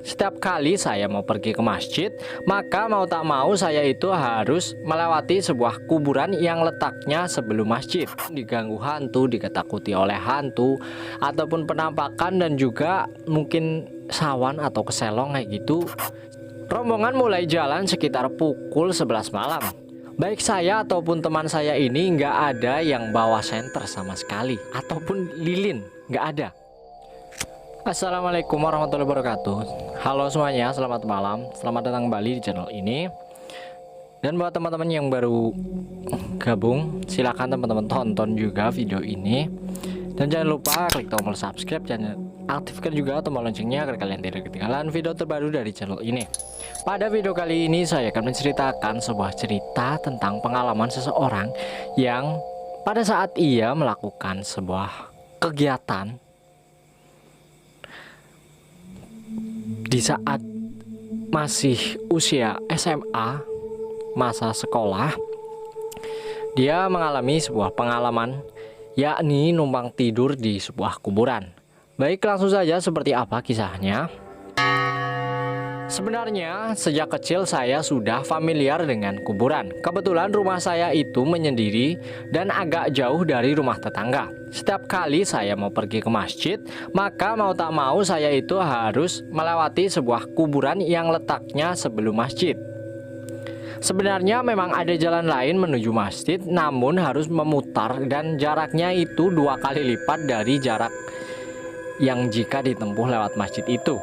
Setiap kali saya mau pergi ke masjid, maka mau tak mau saya itu harus melewati sebuah kuburan yang letaknya sebelum masjid. Diganggu hantu, diketakuti oleh hantu, ataupun penampakan dan juga mungkin sawan atau keselong kayak gitu. Rombongan mulai jalan sekitar pukul 11 malam. Baik saya ataupun teman saya ini nggak ada yang bawa senter sama sekali, ataupun lilin, nggak ada. Assalamualaikum warahmatullahi wabarakatuh. Halo semuanya, selamat malam. Selamat datang kembali di channel ini. Dan buat teman-teman yang baru gabung, silakan teman-teman tonton juga video ini. Dan jangan lupa klik tombol subscribe dan aktifkan juga tombol loncengnya agar kalian tidak ketinggalan video terbaru dari channel ini. Pada video kali ini saya akan menceritakan sebuah cerita tentang pengalaman seseorang yang pada saat ia melakukan sebuah kegiatan di saat masih usia SMA, masa sekolah, dia mengalami sebuah pengalaman, yakni numpang tidur di sebuah kuburan. Baik, langsung saja seperti apa kisahnya. Sebenarnya sejak kecil saya sudah familiar dengan kuburan. Kebetulan rumah saya itu menyendiri dan agak jauh dari rumah tetangga. Setiap kali saya mau pergi ke masjid, maka mau tak mau saya itu harus melewati sebuah kuburan yang letaknya sebelum masjid. Sebenarnya memang ada jalan lain menuju masjid, namun harus memutar dan jaraknya itu 2 kali lipat dari jarak yang jika ditempuh lewat masjid itu.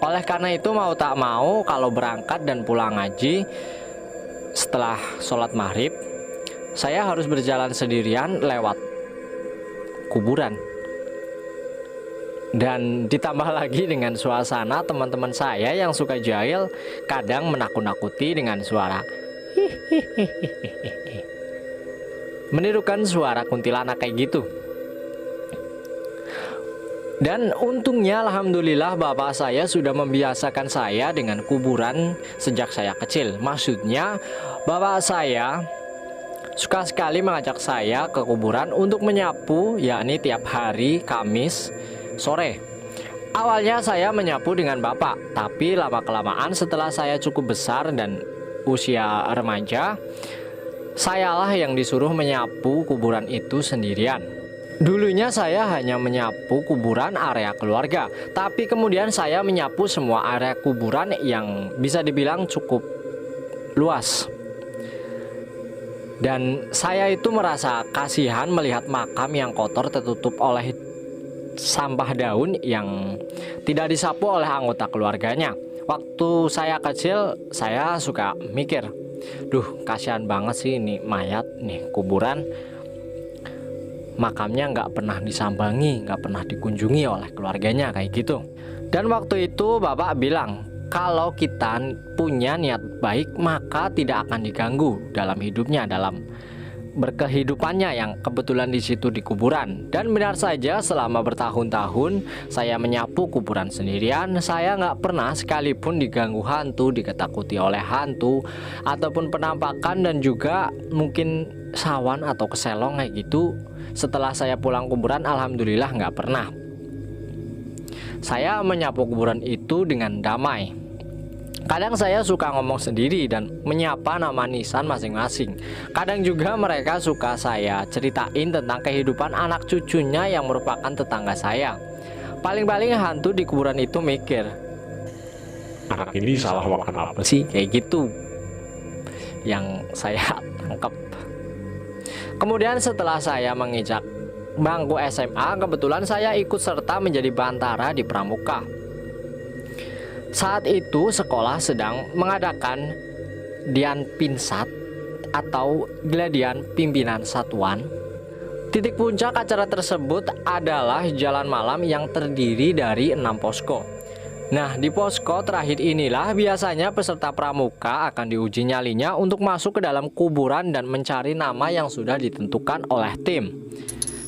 Oleh karena itu mau tak mau kalau berangkat dan pulang ngaji setelah sholat maghrib, saya harus berjalan sendirian lewat kuburan. Dan ditambah lagi dengan suasana teman-teman saya yang suka jahil, kadang menakut-nakuti dengan suara menirukan suara kuntilanak kayak gitu. Dan untungnya alhamdulillah bapak saya sudah membiasakan saya dengan kuburan sejak saya kecil. Maksudnya bapak saya suka sekali mengajak saya ke kuburan untuk menyapu, yakni tiap hari Kamis sore. Awalnya saya menyapu dengan bapak, tapi lama-kelamaan setelah saya cukup besar dan usia remaja, sayalah yang disuruh menyapu kuburan itu sendirian. Dulunya saya hanya menyapu kuburan area keluarga, tapi kemudian saya menyapu semua area kuburan yang bisa dibilang cukup luas. Dan saya itu merasa kasihan melihat makam yang kotor tertutup oleh sampah daun yang tidak disapu oleh anggota keluarganya. Waktu saya kecil, saya suka mikir, duh kasihan banget sih ini mayat nih kuburan, makamnya nggak pernah disambangi, nggak pernah dikunjungi oleh keluarganya kayak gitu. Dan waktu itu bapak bilang kalau kita punya niat baik maka tidak akan diganggu dalam hidupnya, dalam berkehidupannya yang kebetulan di situ di kuburan. Dan benar saja selama bertahun-tahun saya menyapu kuburan sendirian, saya nggak pernah sekalipun diganggu hantu, diketakuti oleh hantu ataupun penampakan dan juga mungkin sawan atau keselong kayak gitu. Setelah saya pulang kuburan, alhamdulillah nggak pernah. Saya menyapu kuburan itu dengan damai. Kadang saya suka ngomong sendiri dan menyapa nama nisan masing-masing. Kadang juga mereka suka saya ceritain tentang kehidupan anak cucunya yang merupakan tetangga saya. Paling-paling hantu di kuburan itu mikir, anak ini salah makan apa sih kayak gitu yang saya tangkap. Kemudian setelah saya menginjak bangku SMA, kebetulan saya ikut serta menjadi bantara di pramuka. Saat itu sekolah sedang mengadakan Dian Pinsat atau Gladian Pimpinan Satuan. Titik puncak acara tersebut adalah jalan malam yang terdiri dari 6 posko. Nah, di posko terakhir inilah biasanya peserta pramuka akan diuji nyalinya untuk masuk ke dalam kuburan dan mencari nama yang sudah ditentukan oleh tim.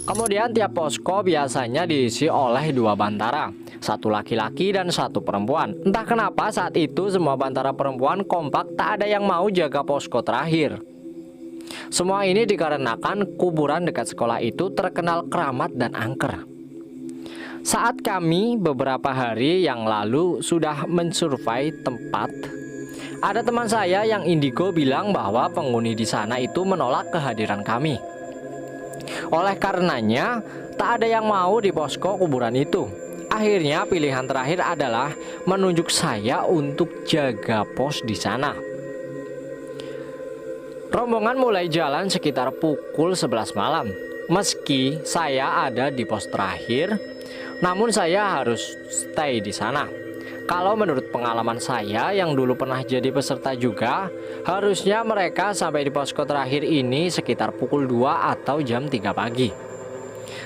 Kemudian tiap posko biasanya diisi oleh 2 bantara, 1 laki-laki dan 1 perempuan. Entah kenapa saat itu semua bantara perempuan kompak, tak ada yang mau jaga posko terakhir. Semua ini dikarenakan kuburan dekat sekolah itu terkenal keramat dan angker. Saat kami beberapa hari yang lalu sudah mensurvei tempat, ada teman saya yang indigo bilang bahwa penghuni di sana itu menolak kehadiran kami. Oleh karenanya, tak ada yang mau di posko kuburan itu. Akhirnya pilihan terakhir adalah menunjuk saya untuk jaga pos di sana. Rombongan mulai jalan sekitar pukul 11 malam. Meski saya ada di pos terakhir, namun saya harus stay di sana. Kalau menurut pengalaman saya yang dulu pernah jadi peserta juga, harusnya mereka sampai di posko terakhir ini sekitar pukul 2 atau jam 3 pagi.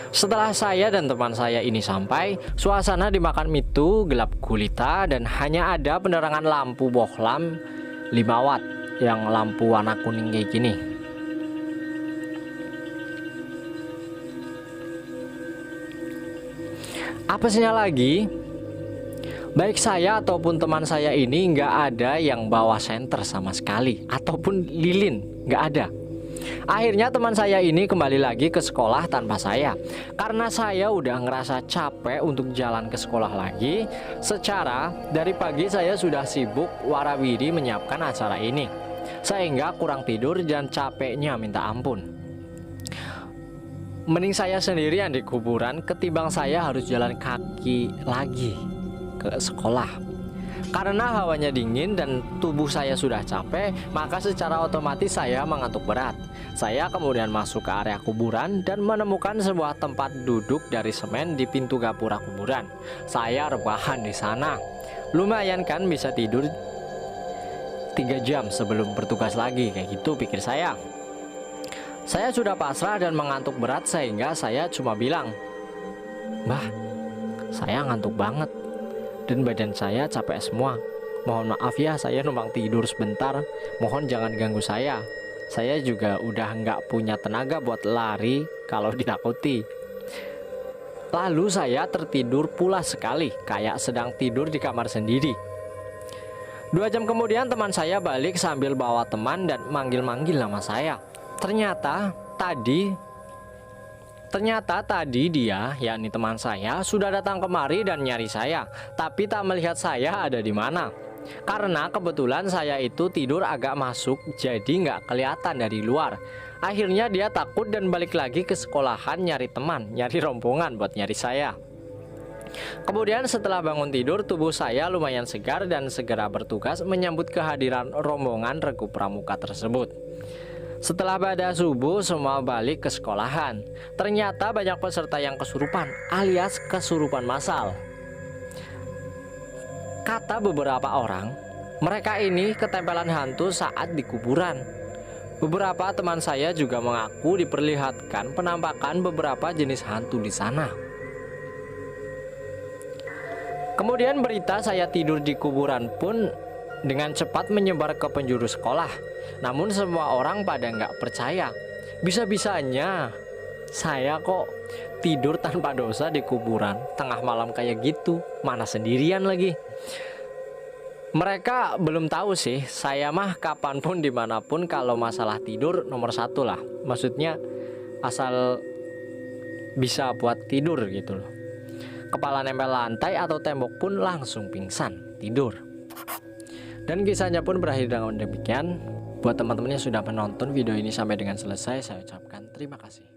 Setelah saya dan teman saya ini sampai, suasana di makam itu gelap gulita dan hanya ada penerangan lampu bohlam 5 watt yang lampu warna kuning kayak gini. Apesnya lagi, baik saya ataupun teman saya ini nggak ada yang bawa senter sama sekali, ataupun lilin, nggak ada. Akhirnya teman saya ini kembali lagi ke sekolah tanpa saya. Karena saya udah ngerasa capek untuk jalan ke sekolah lagi. Secara dari pagi saya sudah sibuk warawiri menyiapkan acara ini, sehingga kurang tidur dan capeknya minta ampun. Mending saya sendirian di kuburan ketimbang saya harus jalan kaki lagi ke sekolah. Karena hawanya dingin dan tubuh saya sudah capek, maka secara otomatis saya mengantuk berat. Saya kemudian masuk ke area kuburan dan menemukan sebuah tempat duduk dari semen di pintu gapura kuburan. Saya rebahan di sana. Lumayan kan bisa tidur 3 jam sebelum bertugas lagi, kayak gitu pikir saya. Saya sudah pasrah dan mengantuk berat sehingga saya cuma bilang, "Mbah, saya ngantuk banget dan badan saya capek semua. Mohon maaf ya, saya numpang tidur sebentar. Mohon jangan ganggu saya. Saya juga udah nggak punya tenaga buat lari kalau ditakuti." Lalu saya tertidur pulas sekali, kayak sedang tidur di kamar sendiri. 2 jam kemudian teman saya balik sambil bawa teman dan manggil-manggil nama saya. Ternyata tadi dia, yakni teman saya, sudah datang kemari dan nyari saya, tapi tak melihat saya ada di mana. Karena kebetulan saya itu tidur agak masuk, jadi nggak kelihatan dari luar. Akhirnya dia takut dan balik lagi ke sekolahan nyari teman, nyari rombongan buat nyari saya. Kemudian setelah bangun tidur, tubuh saya lumayan segar dan segera bertugas menyambut kehadiran rombongan Regu Pramuka tersebut. Setelah pada subuh, semua balik ke sekolahan. Ternyata banyak peserta yang kesurupan alias kesurupan massal. Kata beberapa orang, mereka ini ketempelan hantu saat di kuburan. Beberapa teman saya juga mengaku diperlihatkan penampakan beberapa jenis hantu di sana. Kemudian berita saya tidur di kuburan pun dengan cepat menyebar ke penjuru sekolah. Namun semua orang pada nggak percaya. Bisa-bisanya saya kok tidur tanpa dosa di kuburan tengah malam kayak gitu, mana sendirian lagi. Mereka belum tahu sih, saya mah kapanpun dimanapun kalau masalah tidur nomor 1 lah. Maksudnya asal bisa buat tidur gitu loh. Kepala nempel lantai atau tembok pun langsung pingsan tidur. Dan kisahnya pun berakhir dengan demikian. Buat teman-teman yang sudah menonton video ini sampai dengan selesai, saya ucapkan terima kasih.